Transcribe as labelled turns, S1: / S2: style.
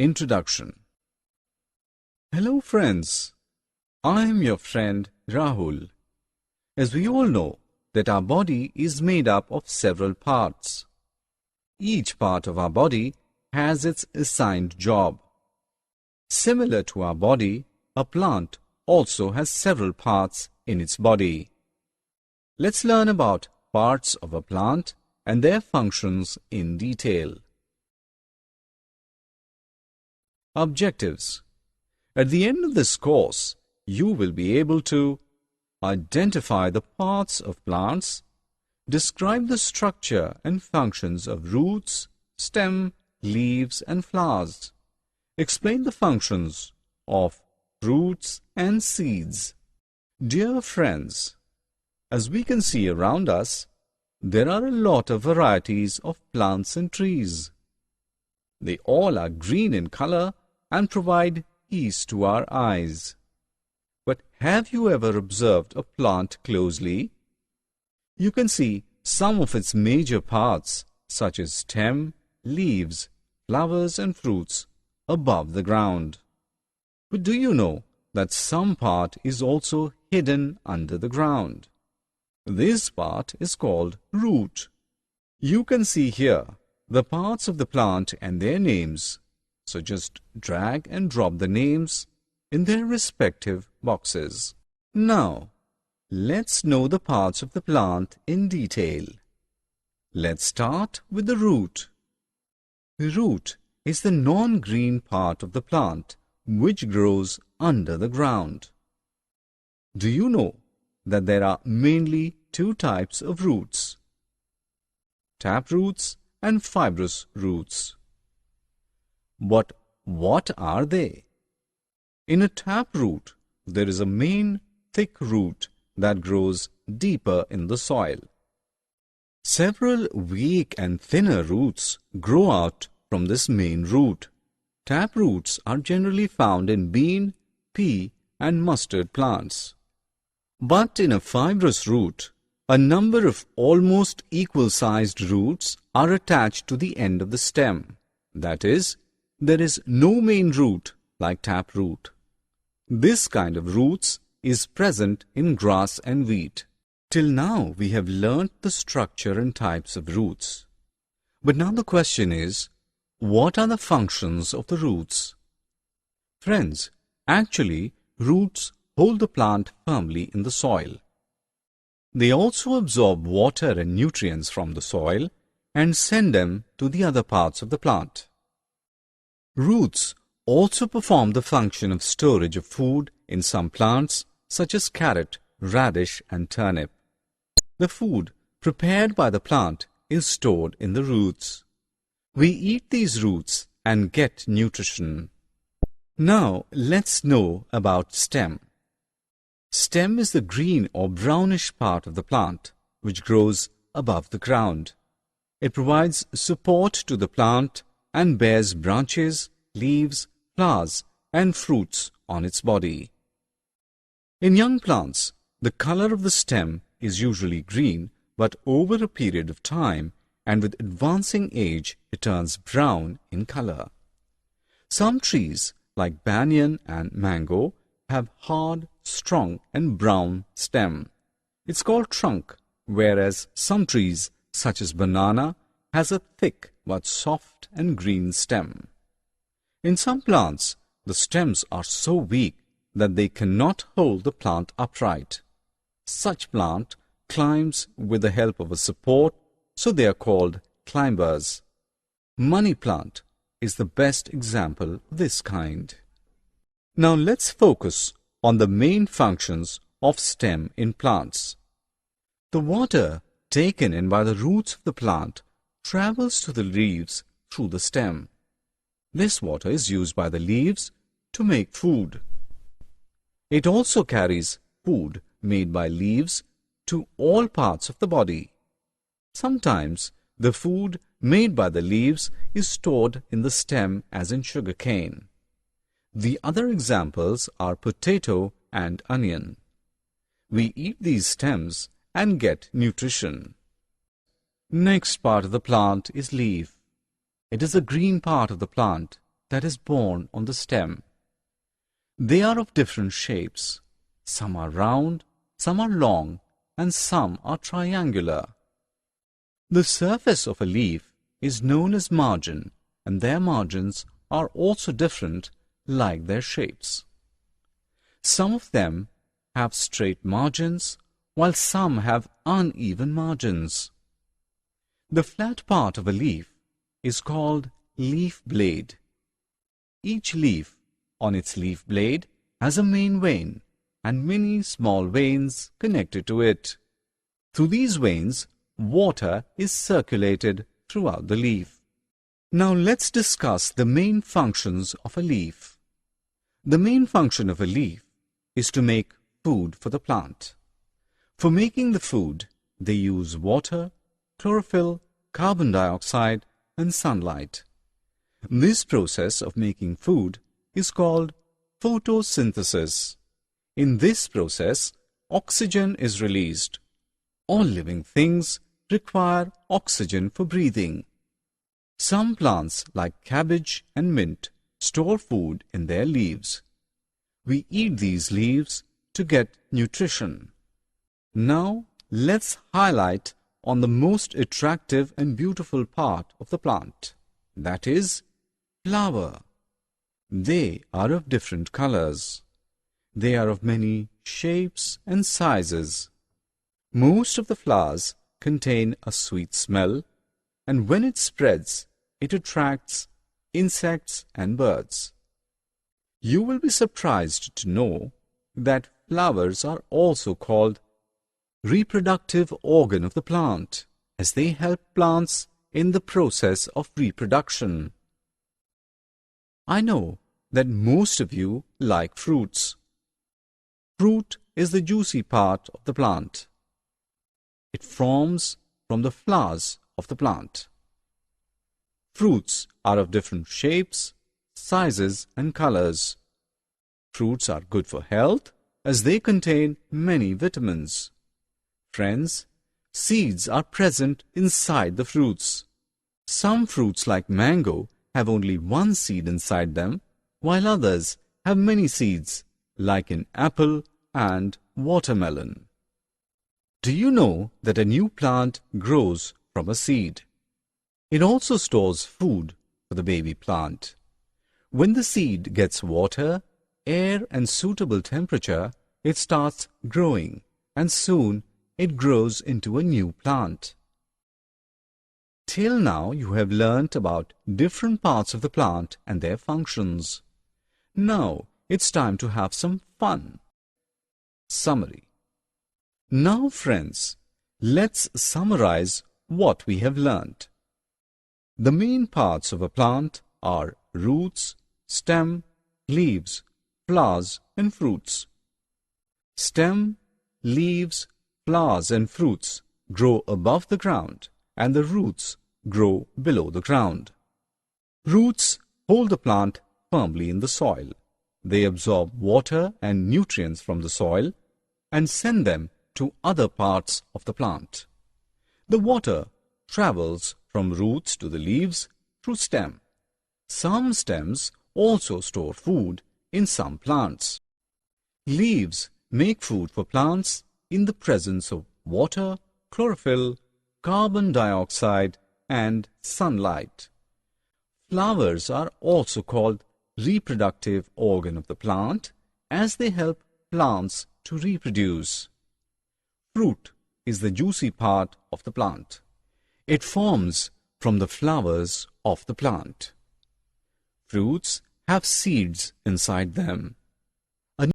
S1: Introduction. Hello friends, I am your friend Rahul. As we all know that our body is made up of several parts. Each part of our body has its assigned job. Similar to our body, a plant also has several parts in its body. Let's learn about parts of a plant and their functions in detail. Objectives. At the end of this course, you will be able to identify the parts of plants, describe the structure and functions of roots, stem, leaves and flowers, explain the functions of fruits and seeds. Dear friends, as we can see around us, there are a lot of varieties of plants and trees. They all are green in color and provide peace to our eyes. But have you ever observed a plant closely? You can see some of its major parts, such as stem, leaves, flowers and fruits, above the ground. But do you know that some part is also hidden under the ground? This part is called root. You can see here the parts of the plant and their names. So just drag and drop the names in their respective boxes. Now, let's know the parts of the plant in detail. Let's start with the root. The root is the non-green part of the plant which grows under the ground. Do you know that there are mainly two types of roots? Tap roots and fibrous roots. But what are they? In a taproot, there is a main thick root that grows deeper in the soil. Several weak and thinner roots grow out from this main root. Taproots are generally found in bean, pea and mustard plants. But in a fibrous root, a number of almost equal-sized roots are attached to the end of the stem. That is, there is no main root like taproot. This kind of roots is present in grass and wheat. Till now we have learnt the structure and types of roots. But now the question is, what are the functions of the roots? Friends, actually roots hold the plant firmly in the soil. They also absorb water and nutrients from the soil and send them to the other parts of the plant. Roots also perform the function of storage of food in some plants such as carrot, radish and turnip. The food prepared by the plant is stored in the roots. We eat these roots and get nutrition. Now let's know about stem. Stem is the green or brownish part of the plant which grows above the ground. It provides support to the plant and bears branches, leaves, flowers and fruits on its body. In young plants, the color of the stem is usually green, but over a period of time and with advancing age it turns brown in color. Some trees like banyan and mango have hard, strong and brown stem. It's called trunk, whereas some trees such as banana has a thick but soft and green stem. In some plants, the stems are so weak that they cannot hold the plant upright. Such plant climbs with the help of a support, so they are called climbers. Money plant is the best example of this kind. Now let's focus on the main functions of stem in plants. The water taken in by the roots of the plant travels to the leaves through the stem. This water is used by the leaves to make food. It also carries food made by leaves to all parts of the body. Sometimes the food made by the leaves is stored in the stem as in sugar cane. The other examples are potato and onion. We eat these stems and get nutrition. Next part of the plant is leaf. It is the green part of the plant that is born on the stem. They are of different shapes. Some are round, some are long, and some are triangular. The surface of a leaf is known as margin, and their margins are also different, like their shapes. Some of them have straight margins, while some have uneven margins. The flat part of a leaf is called leaf blade. Each leaf on its leaf blade has a main vein and many small veins connected to it. Through these veins, water is circulated throughout the leaf. Now let's discuss the main functions of a leaf. The main function of a leaf is to make food for the plant. For making the food, they use water, chlorophyll, carbon dioxide, and sunlight. This process of making food is called photosynthesis. In this process, oxygen is released. All living things require oxygen for breathing. Some plants, like cabbage and mint, store food in their leaves. We eat these leaves to get nutrition. Now, let's highlight on the most attractive and beautiful part of the plant, that is, flower. They are of different colors. They are of many shapes and sizes. Most of the flowers contain a sweet smell, and when it spreads, it attracts insects and birds. You will be surprised to know that flowers are also called reproductive organ of the plant, as they help plants in the process of reproduction. I know that most of you like fruits. Fruit is the juicy part of the plant. It forms from the flowers of the plant. Fruits are of different shapes, sizes, and colors. Fruits are good for health as they contain many vitamins. Friends, seeds are present inside the fruits. Some fruits like mango have only one seed inside them, while others have many seeds, like in apple and watermelon. Do you know that a new plant grows from a seed? It also stores food for the baby plant. When the seed gets water, air, and suitable temperature, it starts growing, and soon it grows into a new plant. Till now you have learnt about different parts of the plant and their functions. Now it's time to have some fun. Summary. Now friends, let's summarize what we have learnt. The main parts of a plant are roots, stem, leaves, flowers, and fruits. Stem, leaves, flowers, and fruits grow above the ground, and the roots grow below the ground. Roots hold the plant firmly in the soil. They absorb water and nutrients from the soil and send them to other parts of the plant. The water travels from roots to the leaves through stem. Some stems also store food in some plants. Leaves make food for plants in the presence of water, chlorophyll, carbon dioxide, and sunlight. Flowers are also called reproductive organ of the plant, as they help plants to reproduce. Fruit is the juicy part of the plant. It forms from the flowers of the plant. Fruits have seeds inside them.